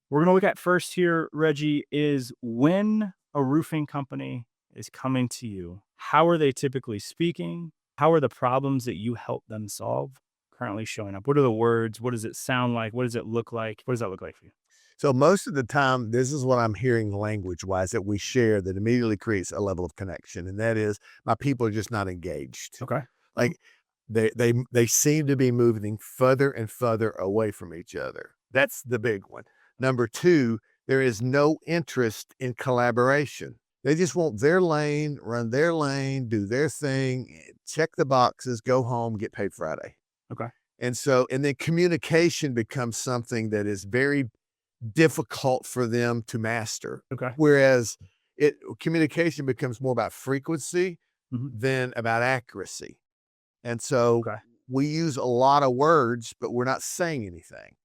we're going to look at first here, Reggie, is when a roofing company is coming to you, how are they typically speaking? How are the problems that you help them solve currently showing up? What are the words? What does it sound like? What does it look like? What does that look like for you? So most of the time, this is what I'm hearing language-wise that we share that immediately creates a level of connection, and that is my people are just not engaged. Okay. Like they seem to be moving further and further away from each other. That's the big one. Number two, there is no interest in collaboration. They just want their lane, run their lane, do their thing, check the boxes, go home, get paid Friday. Okay. And then communication becomes something that is very difficult for them to master. Okay. Whereas communication becomes more about frequency Mhm. than about accuracy. And so Okay. we use a lot of words, but we're not saying anything,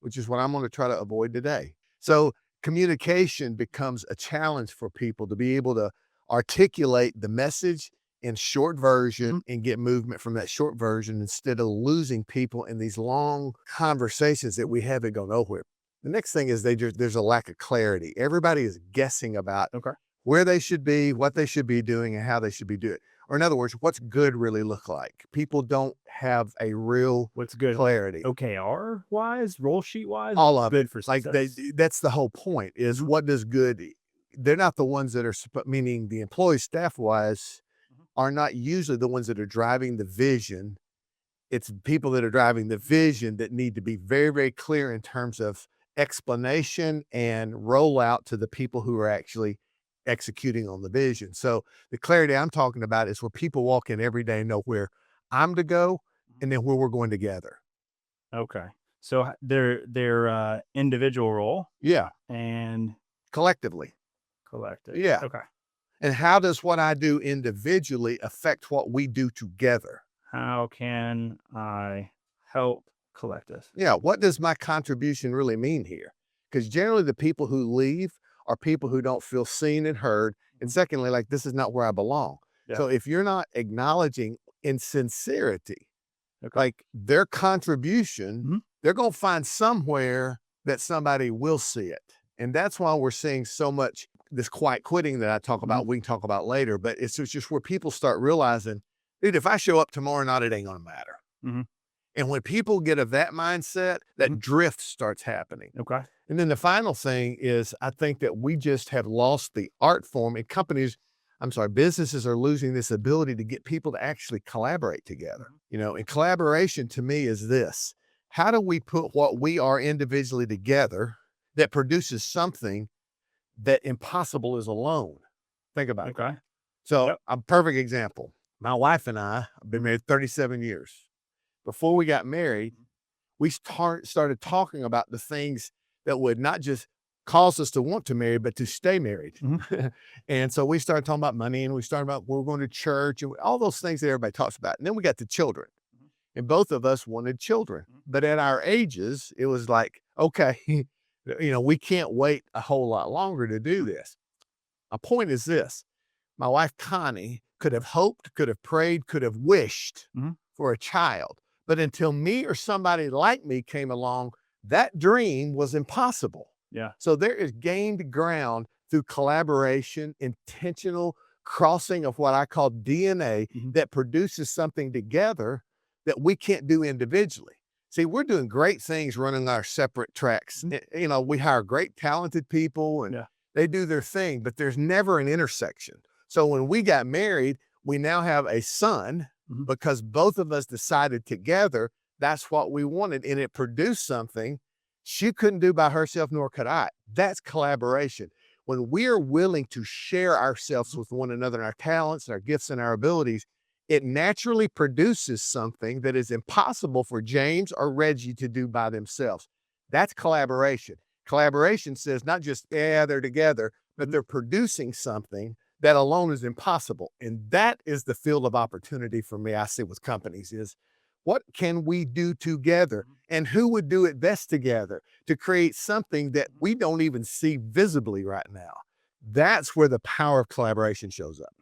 which is what I'm going to try to avoid today. So communication becomes a challenge for people to be able to articulate the message in short version Mhm. and get movement from that short version instead of losing people in these long conversations that we have that go nowhere. The next thing is there's a lack of clarity. Everybody is guessing about Okay. where they should be, what they should be doing, and how they should be doing it. Or in other words, what's good really look like? People don't have a real What's good? clarity. OKR wise, roll sheet wise, All of good it. for Like success. that's the whole point is Mhm. what does good, they're not the ones that are, meaning the employees staff wise Mhm. are not usually the ones that are driving the vision. It's people that are driving the vision that need to be very, very clear in terms of explanation and rollout to the people who are actually executing on the vision. So the clarity I'm talking about is where people walk in every day and know where I'm to go Mhm. and then where we're going together. Okay. So their individual role Yeah, and collectively. collective. Yeah. Okay. And how does what I do individually affect what we do together? How can I help collective? Yeah, what does my contribution really mean here? Because generally, the people who leave are people who don't feel seen and heard. And Mhm. secondly, like, this is not where I belong. Yeah. So if you're not acknowledging in sincerity, Okay. like their contribution, Mhm. they're going to find somewhere that somebody will see it. And that's why we're seeing so much this quiet quitting that I talk Mhm. about, we can talk about later, but it's just where people start realizing, dude, if I show up tomorrow night, it ain't going to matter. Mhm. And when people get of that mindset, Mhm. that drift starts happening. Okay. And then the final thing is, I think that we just have lost the art form, and businesses are losing this ability to get people to actually collaborate together. Mhm. And collaboration to me is this: how do we put what we are individually together that produces something that impossible is alone? Think about that. Okay. So, Yep. a perfect example: my wife and I have been Mhm. married 37 years. Before we got married, we started talking about the things that would not just cause us to want to marry, but to stay married. Mhm. And so we started talking about money, and we started about we're going to church and all those things that everybody talks about. And then we got to children, Mhm. and both of us wanted children. Mhm. But at our ages, it was like, okay, we can't wait a whole lot longer to do this. My point is this: my wife, Connie, could have hoped, could have prayed, could have wished Mhm. for a child. But until me or somebody like me came along, that dream was impossible. Yeah. So there is gained ground through collaboration, intentional crossing of what I call DNA Mhm. that produces something together that we can't do individually. See, we're doing great things running our separate tracks. Mhm. We hire great, talented people and Yeah. they do their thing, but there's never an intersection. So when we got married, we now have a son Mhm. because both of us decided together that's what we wanted, and it produced something she couldn't do by herself, nor could I. That's collaboration. When we are willing to share ourselves Mhm. with one another and our talents, our gifts, and our abilities, it naturally produces something that is impossible for James or Reggie to do by themselves. That's collaboration. Collaboration says not just, yeah, they're together, but Mhm. they're producing something that alone is impossible. And that is the field of opportunity for me, I see with companies is what can we do together Mhm. and who would do it best together to create something that Mhm. we don't even see visibly right now. That's where the power of collaboration shows up.